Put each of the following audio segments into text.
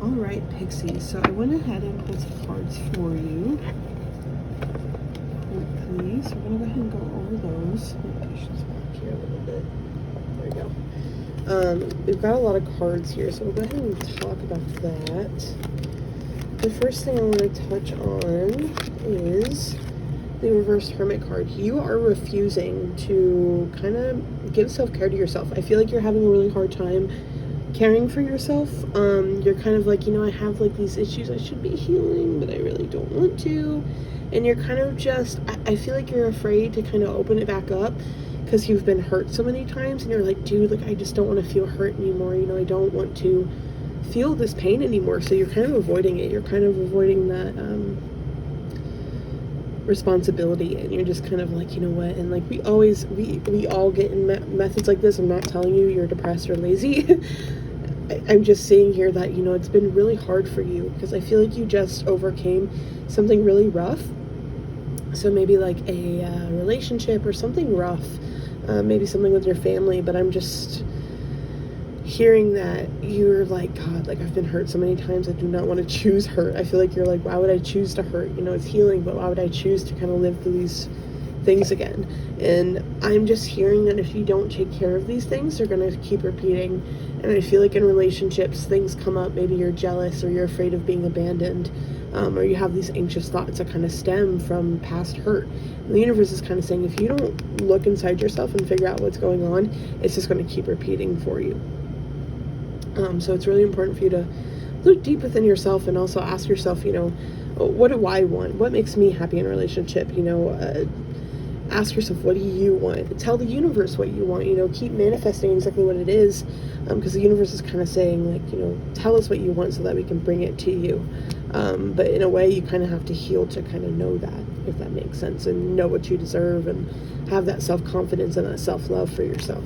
Alright, Pixie, so I went ahead and pulled some cards for you. Please, we're going to go ahead and go over those. Patience back here a little bit. There we go. We've got a lot of cards here, so we'll go ahead and talk about that. The first thing I want to touch on is the reversed Hermit card. You are refusing to kind of give self-care to yourself. I feel like you're having a really hard time caring for yourself. You're kind of like, I have like these issues I should be healing, but I really don't want to. And you're kind of just, I feel like you're afraid to kind of open it back up because you've been hurt so many times, and you're like, dude, like I just don't want to feel hurt anymore. I don't want to feel this pain anymore. So you're kind of avoiding it. You're kind of avoiding that responsibility, and you're just kind of like, you know what, and like we all get in methods like this. I'm not telling you you're depressed or lazy. I'm just saying here that, it's been really hard for you because I feel like you just overcame something really rough. So maybe like a relationship or something rough, maybe something with your family, but I'm just hearing that you're like, God, like I've been hurt so many times, I do not want to choose hurt. I feel like you're like, why would I choose to hurt? It's healing, but why would I choose to kind of live through these things again? And I'm just hearing that if you don't take care of these things, they're going to keep repeating. And I feel like in relationships, things come up. Maybe you're jealous, or you're afraid of being abandoned, or you have these anxious thoughts that kind of stem from past hurt. And the universe is kind of saying, if you don't look inside yourself and figure out what's going on, it's just going to keep repeating for you. So it's really important for you to look deep within yourself and also ask yourself, what do I want? What makes me happy in a relationship? Ask yourself, what do you want? Tell the universe what you want. Keep manifesting exactly what it is, because the universe is kind of saying, like, tell us what you want so that we can bring it to you. But in a way, you kind of have to heal to kind of know that, if that makes sense, and know what you deserve and have that self-confidence and that self-love for yourself.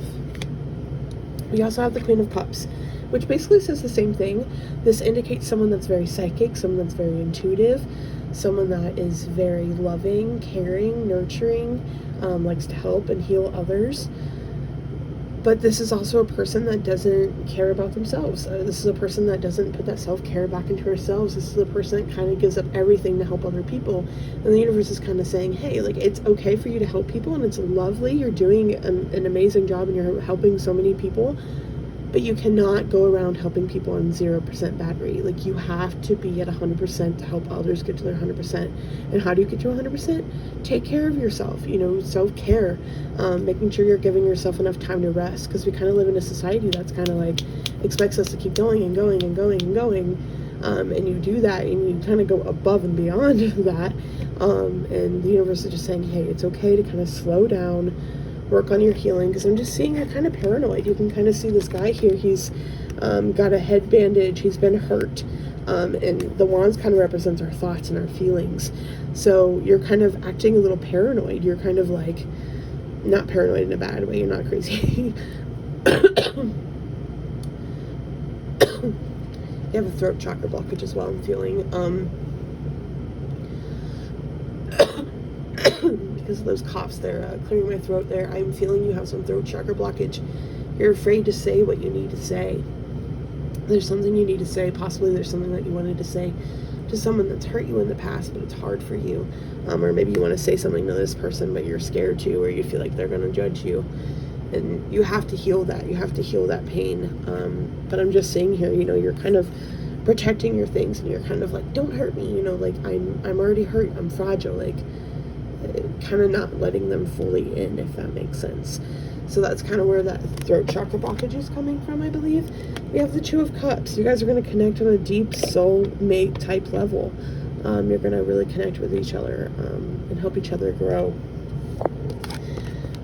We also have the Queen of Cups, which basically says the same thing. This indicates someone that's very psychic, someone that's very intuitive, someone that is very loving, caring, nurturing, likes to help and heal others. But this is also a person that doesn't care about themselves. This is a person that doesn't put that self-care back into themselves. This is a person that kind of gives up everything to help other people. And the universe is kind of saying, hey, like, it's okay for you to help people, and it's lovely. You're doing an amazing job, and you're helping so many people. But you cannot go around helping people on 0% battery. Like, you have to be at 100% to help others get to their 100%. And how do you get to 100%? Take care of yourself, self-care, making sure you're giving yourself enough time to rest, because we kind of live in a society that's kind of like expects us to keep going and going and going and going. And you do that, and you kind of go above and beyond that. And the universe is just saying, hey, it's okay to kind of slow down, work on your healing, because I'm just seeing you're kind of paranoid. You can kind of see this guy here. He's got a head bandage. He's been hurt. And the wands kind of represents our thoughts and our feelings. So you're kind of acting a little paranoid. You're kind of like, not paranoid in a bad way. You're not crazy. You have a throat chakra blockage as well, I'm feeling. Because of those coughs there, clearing my throat there, I'm feeling you have some throat chakra blockage. You're afraid to say what you need to say. There's something you need to say. Possibly there's something that you wanted to say to someone that's hurt you in the past, but it's hard for you. Or maybe you want to say something to this person, but you're scared to, or you feel like they're going to judge you. And you have to heal that. You have to heal that pain. But I'm just saying here, you're kind of protecting your things, and you're kind of like, don't hurt me. Like, I'm already hurt. I'm fragile. Like, kind of not letting them fully in, if that makes sense. So that's kind of where that throat chakra blockage is coming from, I believe. We have the Two of Cups. You guys are going to connect on a deep soul mate type level. You're going to really connect with each other and help each other grow.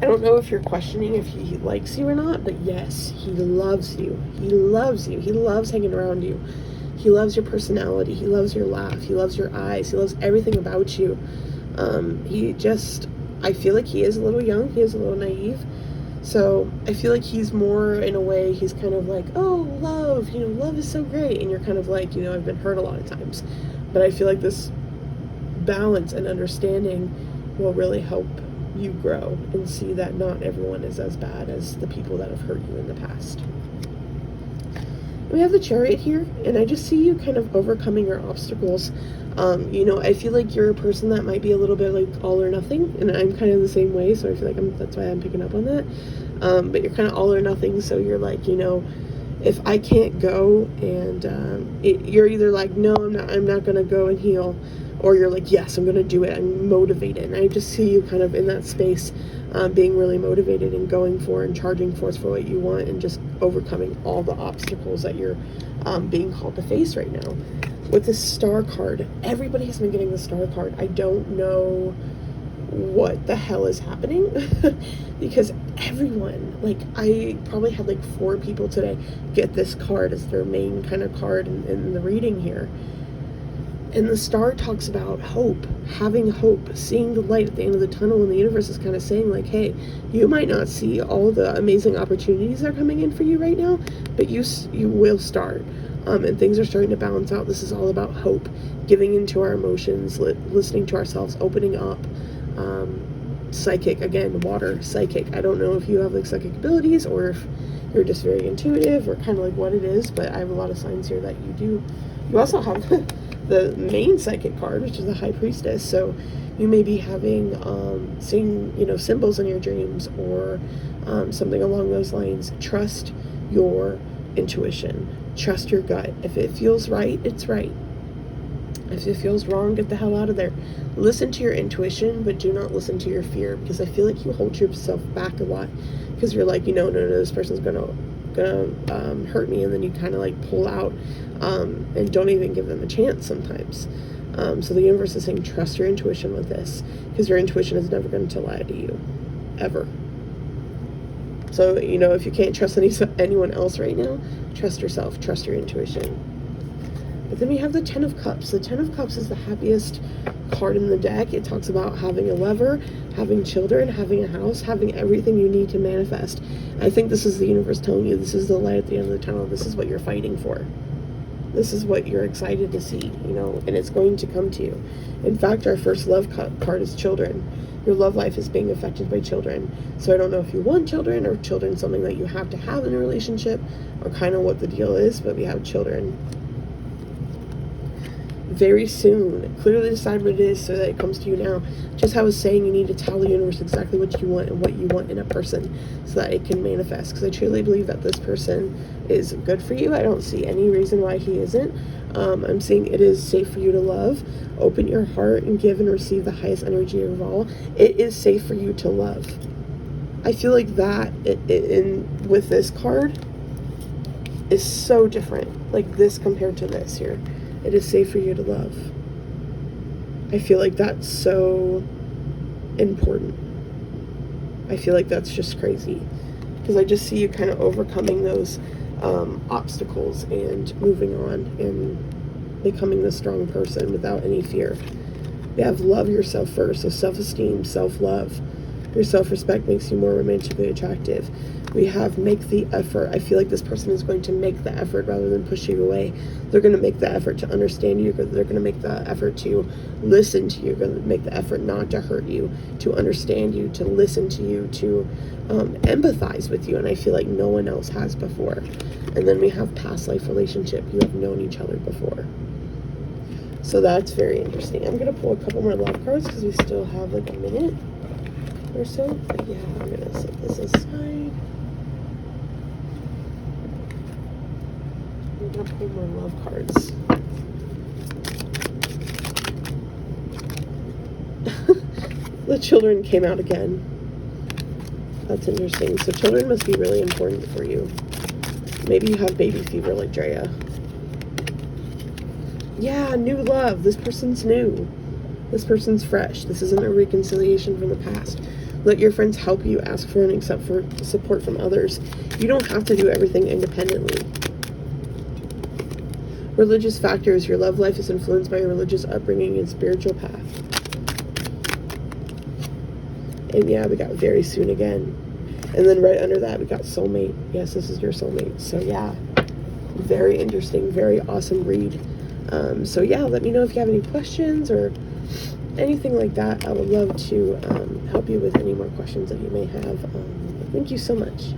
I don't know if you're questioning if he likes you or not, but yes, he loves you. He loves you. He loves hanging around you. He loves your personality. He loves your laugh. He loves your eyes. He loves everything about you. I feel like he is a little young. He is a little naive. So I feel like he's more, in a way, he's kind of like, oh, love, love is so great. And you're kind of like, I've been hurt a lot of times. But I feel like this balance and understanding will really help you grow and see that not everyone is as bad as the people that have hurt you in the past. We have the Chariot here, and I just see you kind of overcoming your obstacles. You know, I feel like you're a person that might be a little bit like all or nothing, and I'm kind of the same way, so I feel like that's why I'm picking up on that. But you're kind of all or nothing, so you're like, you know, if I can't go, and you're either like, no, I'm not gonna go and heal, or you're like, yes, I'm gonna do it. I'm motivated, and I just see you kind of in that space, being really motivated and going for and charging forth for what you want, and just overcoming all the obstacles that you're being called to face right now. With the Star card, everybody has been getting the Star card. I don't know what the hell is happening because everyone, like, I probably had like 4 people today get this card as their main kind of card in the reading here. And the Star talks about hope, having hope, seeing the light at the end of the tunnel, and the universe is kind of saying like, hey, you might not see all the amazing opportunities that are coming in for you right now, but you will start. And things are starting to balance out. This is all about hope, giving into our emotions, listening to ourselves, opening up. Psychic, again, water, psychic. I don't know if you have like psychic abilities or if you're just very intuitive or kind of like what it is, but I have a lot of signs here that you do. You also have the main psychic card, which is the High Priestess. So you may be having seeing, you know, symbols in your dreams or something along those lines. Trust your intuition. Trust your gut. If it feels right, it's right. If it feels wrong, get the hell out of there. Listen to your intuition, but do not listen to your fear, because I feel like you hold yourself back a lot because you're like, you know, no, this person's gonna hurt me, and then you kind of like pull out and don't even give them a chance sometimes. So the universe is saying trust your intuition with this, because your intuition is never going to lie to you, ever. So, you know, if you can't trust anyone else right now, trust yourself, trust your intuition. But then we have the 10 of Cups. The 10 of Cups is the happiest card in the deck. It talks about having a lover, having children, having a house, having everything you need to manifest. I think this is the universe telling you this is the light at the end of the tunnel. This is what you're fighting for. This is what you're excited to see, you know, and it's going to come to you. In fact, our first love card is children. Your love life is being affected by children. So I don't know if you want children, or children something that you have to have in a relationship, or kind of what the deal is, but we have children. Very soon. Clearly decide what it is so that it comes to you now. Just how I was saying, you need to tell the universe exactly what you want and what you want in a person so that it can manifest. Because I truly believe that this person is good for you. I don't see any reason why he isn't. I'm seeing it is safe for you to love. Open your heart and give and receive the highest energy of all. It is safe for you to love. I feel like that with this card is so different. Like this compared to this here. It is safe for you to love. I feel like that's so important. I feel like that's just crazy. Because I just see you kind of overcoming those obstacles and moving on and becoming the strong person without any fear. You have love yourself first. So self-esteem, self-love. Your self-respect makes you more romantically attractive. We have make the effort. I feel like this person is going to make the effort rather than push you away. They're going to make the effort to understand you. They're going to make the effort to listen to you. They're going to make the effort not to hurt you, to understand you, to listen to you, to empathize with you. And I feel like no one else has before. And then we have past life relationship. You have known each other before. So that's very interesting. I'm going to pull a couple more love cards because we still have like a minute or so. Yeah, I'm going to set this aside. I'm going to pull more love cards. The children came out again. That's interesting. So children must be really important for you. Maybe you have baby fever like Drea. Yeah, new love. This person's new. This person's fresh. This isn't a reconciliation from the past. Let your friends help you. Ask for and accept for support from others. You don't have to do everything independently. Religious factors. Your love life is influenced by your religious upbringing and spiritual path. And yeah, we got very soon again. And then right under that, we got soulmate. Yes, this is your soulmate. So yeah, very interesting, very awesome read. So yeah, let me know if you have any questions or anything like that. I would love to help you with any more questions that you may have. Thank you so much.